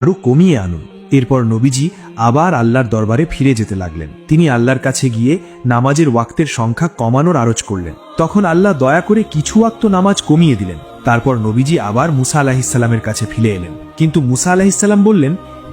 আরো কমিয়ে আনুন। এরপর নবীজি আবার আল্লাহর দরবারে ফিরে যেতে লাগলেন। তিনি আল্লাহর কাছে গিয়ে নামাজের ওয়াক্তের সংখ্যা কমানোর আরজ করলেন। তখন আল্লাহ দয়া করে কিছু ওয়াক্ত নামাজ কমিয়ে দিলেন। তারপর নবীজি আবার মুসা আলাইহিসসালামের কাছে ফিরে এলেন, কিন্তু মুসা আলাইহিসসালাম বললেন,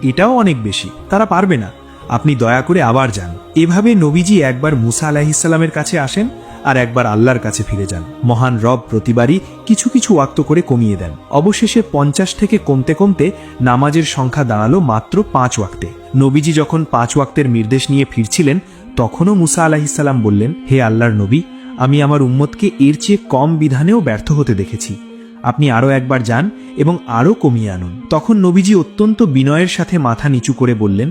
এটাও অনেক বেশি, তারা পারবে না, আপনি দয়া করে আবার যান। এভাবে নবীজি একবার মুসা আলাইহিসসালামের কাছে আসেন আর একবার আল্লাহর কাছে ফিরে যান। মহান রব প্রতিবারই কিছু কিছু ওয়াক্ত করে কমিয়ে দেন। অবশেষে 50 থেকে কমতে কমতে নামাজের সংখ্যা দাঁড়ালো মাত্র 5 ওয়াক্তে। নবীজি যখন 5 ওয়াক্তের নির্দেশ নিয়ে ফিরছিলেন, তখনও মুসা আলাইহিসসালাম বললেন, হে আল্লাহর নবী, আমি আমার উম্মতকে এর চেয়ে কম বিধানেও ব্যর্থ হতে দেখেছি, আপনি আরও একবার যান এবং আরও কমিয়ে আনুন। তখন নবীজি অত্যন্ত বিনয়ের সাথে মাথা নিচু করে বললেন,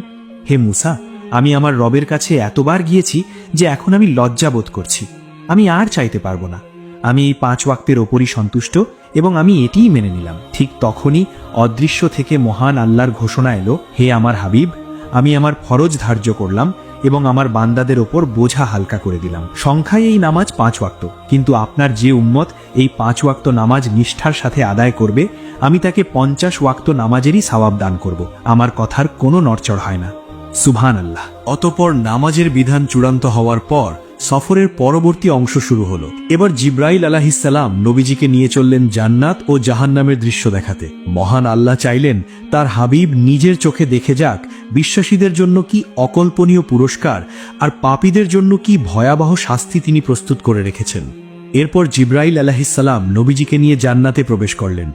হে মুসা, আমি আমার রবের কাছে এতবার গিয়েছি যে এখন আমি লজ্জা বোধ করছি, আমি আর চাইতে পারবো না। আমি এই 5 ওয়াক্তের ওপরই সন্তুষ্ট এবং আমি এটিই মেনে নিলাম। ঠিক তখনই অদৃশ্য থেকে মহান আল্লাহর ঘোষণা এলো, হে আমার হাবিব, আমি আমার ফরজ ধার্য করলাম এবং আমার বান্দাদের ওপর বোঝা হালকা করে দিলাম। সংখ্যায় এই নামাজ 5 ওয়াক্ত, কিন্তু আপনার যে উম্মত এই 5 ওয়াক্ত নামাজ নিষ্ঠার সাথে আদায় করবে, আমি তাকে 50 ওয়াক্ত নামাজেরই সওয়াব দান করব। আমার কথার কোনো নড়চড় হয় না। সুবহানাল্লাহ। অতঃপর নামাজের বিধান চূড়ান্ত হওয়ার পর সফরের পরবর্তী অংশ শুরু হলো। এবার জিব্রাইল আলাইহিসসালাম নবীজিকে নিয়ে চললেন জান্নাত ও জাহান্নামের দৃশ্য দেখাতে। মহান আল্লাহ চাইলেন তার হাবিব নিজের চোখে দেখে যাক বিশ্বাসীদের জন্য কি অকল্পনীয় পুরস্কার আর পাপীদের জন্য কি ভয়াবহ শাস্তি তিনি প্রস্তুত করে রেখেছেন। এরপর জিব্রাইল আলাইহিসসালাম নবীজিকে নিয়ে জান্নাতে প্রবেশ করলেন।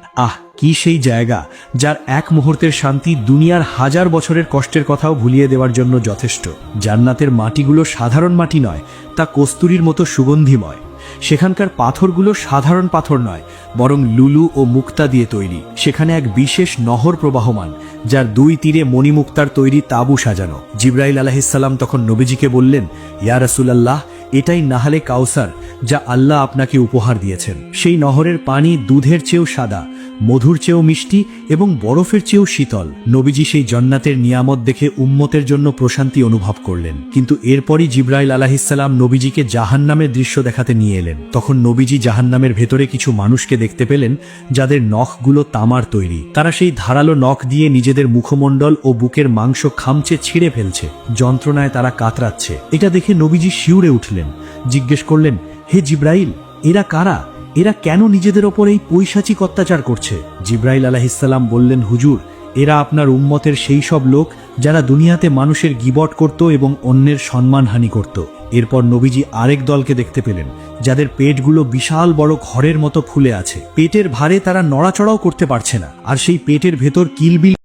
কি সেই জায়গা যার এক মুহূর্তের শান্তি দুনিয়ার 1000 বছরের কষ্টের কথাও ভুলিয়ে দেওয়ার জন্য যথেষ্ট। জান্নাতের মাটিগুলো সাধারণ মাটি নয়, তা কস্তুরীর মতো সুগন্ধিময়। সেখানকার পাথরগুলো সাধারণ পাথর নয়, বরং লুলু ও মুক্তা দিয়ে তৈরি। সেখানে এক বিশেষ নহর প্রবাহমান, যার 2 তীরে মণিমুক্তার তৈরি তাঁবু সাজানো। জিব্রাইল আলাইহিসসালাম তখন নবীজিকে বললেন, ইয়া রাসূলুল্লাহ, এটাই নাহলে কাউসার যা আল্লাহ আপনাকে উপহার দিয়েছেন। সেই নহরের পানি দুধের চেয়েও সাদা, মধুর চেয়েও মিষ্টি এবং বরফের চেয়েও শীতল। নবীজি সেই জান্নাতের নিয়ামত দেখে উম্মতের জন্য প্রশান্তি অনুভব করলেন। কিন্তু এরপরই জিব্রাইল আলাইহিসসালাম নবীজিকে জাহান্নামের দৃশ্য দেখাতে নিয়ে এলেন। তখন নবীজি জাহান্নামের ভেতরে কিছু মানুষকে দেখতে পেলেন যাদের নখগুলো তামার তৈরি। তারা সেই ধারালো নখ দিয়ে নিজেদের মুখমণ্ডল ও বুকের মাংস খামচে ছিঁড়ে ফেলছে। যন্ত্রণায় তারা কাতরাচ্ছে। এটা দেখে নবীজি শিউরে উঠলেন, জিজ্ঞেস করলেন, হে জিব্রাইল, এরা কারা? এরা কেন নিজেদের ওপর এই পৈশাচিক অত্যাচার করছে? জিব্রাইল আলাইহিসসালাম বললেন, হুজুর, এরা আপনার উম্মতের সেই সব লোক যারা দুনিয়াতে মানুষের গিবট করত এবং অন্যের সম্মানহানি করত। এরপর নবীজি আরেক দলকে দেখতে পেলেন যাদের পেটগুলো বিশাল বড় ঘরের মতো ফুলে আছে। পেটের ভারে তারা নড়াচড়াও করতে পারছে না, আর সেই পেটের ভেতর কিলবিল